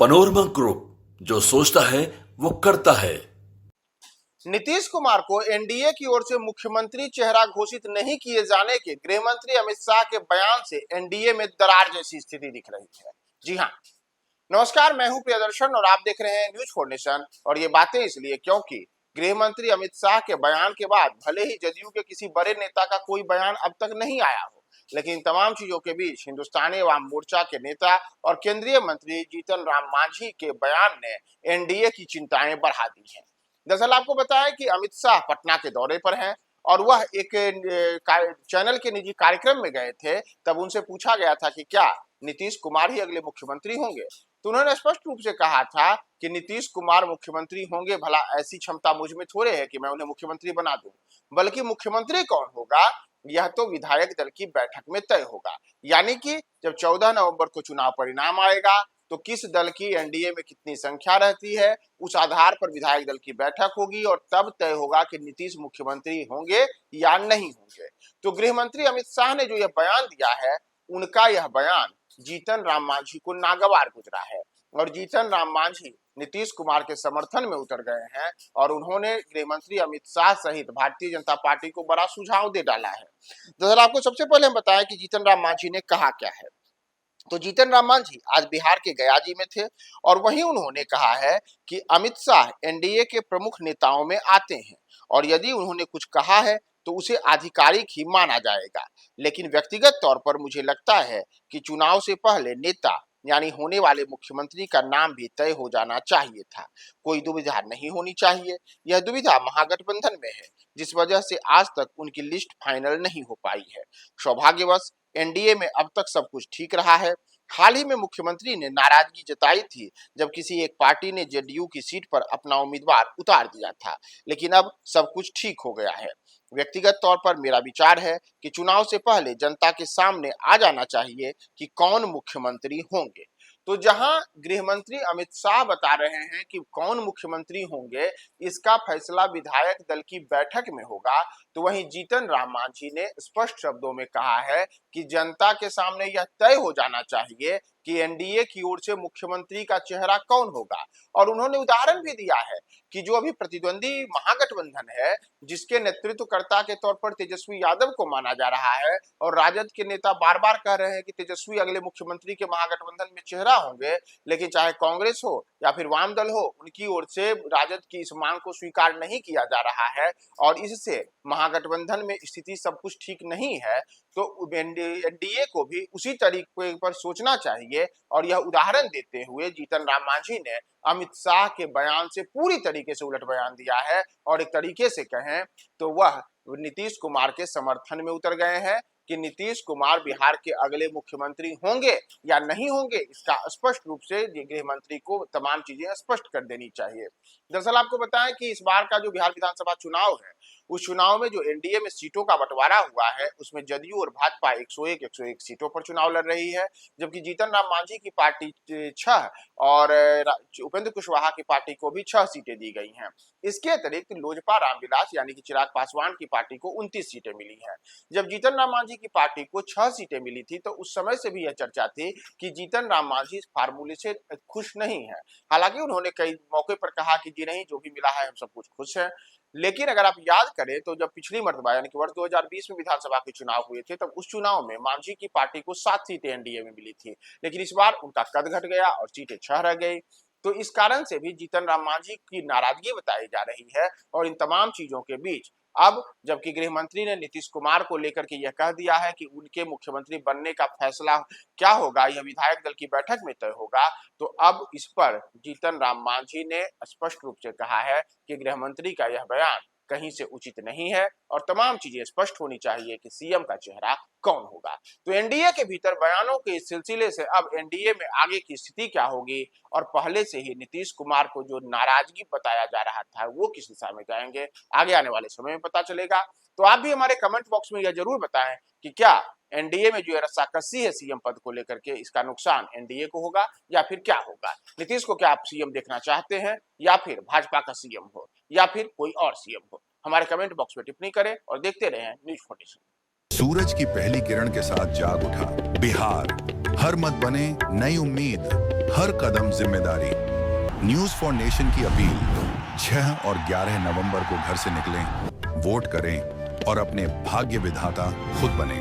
Panorama group, जो सोचता है वो करता है। नीतीश कुमार को एनडीए की ओर से मुख्यमंत्री चेहरा घोषित नहीं किए जाने के गृह मंत्री अमित शाह के बयान से एनडीए में दरार जैसी स्थिति दिख रही है। जी हां, नमस्कार, मैं हूं प्रियदर्शन और आप देख रहे हैं न्यूज फॉर नेशन। और ये बातें इसलिए क्योंकि गृह मंत्री अमित शाह के बयान के बाद भले ही जदयू के किसी बड़े नेता का कोई बयान अब तक नहीं आया हो, लेकिन तमाम चीजों के बीच हिंदुस्तानी अवाम मोर्चा के नेता और केंद्रीय मंत्री जीतन राम मांझी के बयान ने एनडीए की चिंताएं बढ़ा दी हैं। दरअसल आपको बताया कि अमित शाह पटना के दौरे पर हैं और वह एक चैनल के निजी कार्यक्रम में गए थे। तब उनसे पूछा गया था कि क्या नीतीश कुमार ही अगले मुख्यमंत्री होंगे, तो उन्होंने स्पष्ट रूप से कहा था कि नीतीश कुमार मुख्यमंत्री होंगे, भला ऐसी क्षमता मुझ में थोड़े है कि मैं उन्हें मुख्यमंत्री बना दूं, बल्कि मुख्यमंत्री कौन होगा यह तो विधायक दल की बैठक में तय होगा। यानी कि जब 14 नवंबर को चुनाव परिणाम आएगा तो किस दल की एनडीए में कितनी संख्या रहती है, उस आधार पर विधायक दल की बैठक होगी और तब तय होगा कि नीतीश मुख्यमंत्री होंगे या नहीं होंगे। तो गृह मंत्री अमित शाह ने जो यह बयान दिया है, उनका यह बयान जीतन राम मांझी को नागवार गुजरा है और जीतन राम मांझी नीतीश कुमार के समर्थन में उतर गए हैं और उन्होंने गृह मंत्री अमित शाह सहित भारतीय जनता पार्टी को बड़ा सुझाव दे डाला है। दरअसल आपको सबसे पहले हम बताएं कि जीतन राम मांझी ने कहा क्या है। तो जीतन राम मांझी आज बिहार के गया जी में थे और वहीं उन्होंने कहा है कि अमित शाह एनडीए के प्रमुख नेताओं में आते हैं और यदि उन्होंने कुछ कहा है तो उसे आधिकारिक ही माना जाएगा। लेकिन व्यक्तिगत तौर पर मुझे लगता है कि चुनाव से पहले नेता यानी होने वाले मुख्यमंत्री का नाम भी तय हो जाना चाहिए था। कोई दुविधा नहीं होनी चाहिए। यह दुविधा महागठबंधन में है, जिस वजह से आज तक उनकी लिस्ट फाइनल नहीं हो पाई है। सौभाग्यवश एनडीए में अब तक सब कुछ ठीक रहा है। हाल ही में मुख्यमंत्री ने नाराजगी जताई थी जब किसी एक पार्टी ने जेडीयू की सीट पर अपना उम्मीदवार उतार दिया था, लेकिन अब सब कुछ ठीक हो गया है। व्यक्तिगत तौर पर मेरा विचार है कि चुनाव से पहले जनता के सामने आ जाना चाहिए कि कौन मुख्यमंत्री होंगे। तो जहां गृह मंत्री अमित शाह बता रहे हैं कि कौन मुख्यमंत्री होंगे इसका फैसला विधायक दल की बैठक में होगा, तो वहीं जीतन राम मांझी ने स्पष्ट शब्दों में कहा है कि जनता के सामने यह तय हो जाना चाहिए कि एनडीए की ओर से मुख्यमंत्री का चेहरा कौन होगा। और उन्होंने उदाहरण भी दिया है कि जो अभी प्रतिद्वंदी महागठबंधन है, जिसके नेतृत्वकर्ता के तौर पर तेजस्वी यादव को माना जा रहा है और राजद के नेता बार बार कह रहे हैं कि तेजस्वी अगले मुख्यमंत्री के महागठबंधन में चेहरा होंगे, लेकिन चाहे कांग्रेस हो या फिर वाम दल हो, उनकी ओर से राजद की इस मांग को स्वीकार नहीं किया जा रहा है और इससे महागठबंधन में स्थिति सब कुछ ठीक नहीं है। तो एनडीए को भी उसी तरीके पर सोचना चाहिए और यह उदाहरण देते हुए जीतन राम मांझी ने अमित शाह के बयान से पूरी तरीके से उलट बयान दिया है और एक तरीके से कहें तो वह नीतीश कुमार के समर्थन में उतर गए हैं कि नीतीश कुमार बिहार के अगले मुख्यमंत्री होंगे या नहीं होंगे, इसका स्पष्ट रूप से गृह मंत्री को तमाम चीजें स्पष्ट कर देनी चाहिए। दरअसल आपको बताएं कि इस बार का जो बिहार विधानसभा चुनाव है, उस चुनाव में जो एनडीए में सीटों का बंटवारा हुआ है, उसमें जदयू और भाजपा 101 सीटों पर चुनाव लड़ रही है, जबकि जीतन राम मांझी की पार्टी 6 और उपेंद्र कुशवाहा की पार्टी को भी 6 सीटें दी गई हैं। इसके अतिरिक्त लोजपा रामविलास यानी कि चिराग पासवान की पार्टी को 29 सीटें मिली हैं। जब जीतन राम मांझी की पार्टी को 6 सीटें मिली थी तो उस समय से भी यह चर्चा थी कि जीतन राम मांझी इस फार्मूले से खुश नहीं है। हालांकि उन्होंने कई मौके पर कहा कि जी नहीं, जो भी मिला है हम सब कुछ खुश हैं। लेकिन अगर आप याद करें तो जब पिछली मर्तबा यानी कि वर्ष 2020 में विधानसभा के चुनाव हुए थे, तब उस चुनाव में मांझी की पार्टी को 7 सीटें एनडीए में मिली थी, लेकिन इस बार उनका कद घट गया और सीटें 6 रह गई। तो इस कारण से भी जीतन राम मांझी की नाराजगी बताई जा रही है और इन तमाम चीजों के बीच अब जबकि गृह मंत्री ने नीतीश कुमार को लेकर के यह कह दिया है कि उनके मुख्यमंत्री बनने का फैसला क्या होगा यह विधायक दल की बैठक में तय होगा, तो अब इस पर जीतन राम मांझी ने स्पष्ट रूप से कहा है कि गृह मंत्री का यह बयान कहीं से उचित नहीं है और तमाम चीजें स्पष्ट होनी चाहिए कि सीएम का चेहरा कौन होगा। तो एनडीए के भीतर बयानों के इस सिलसिले से अब एनडीए में आगे की स्थिति क्या होगी और पहले से ही नीतीश कुमार को जो नाराजगी बताया जा रहा था वो किस दिशा में जाएंगे, आगे आने वाले समय में पता चलेगा। तो आप भी हमारे कमेंट बॉक्स में यह जरूर बताएं कि क्या एनडीए में जो रस्साकसी है सीएम पद को लेकर के, इसका नुकसान एनडीए को होगा या फिर क्या होगा। नीतीश को क्या आप सीएम देखना चाहते हैं या फिर भाजपा का सीएम हो या फिर कोई और सीएम हो, हमारे कमेंट बॉक्स में टिप्पणी करें और देखते रहें न्यूज 47। सूरज की पहली किरण के साथ जाग उठा बिहार, हर मत बने नई उम्मीद, हर कदम जिम्मेदारी। न्यूज फॉर नेशन की अपील, 6 और 11 नवंबर को घर से निकलें, वोट करें और अपने भाग्य विधाता खुद बने।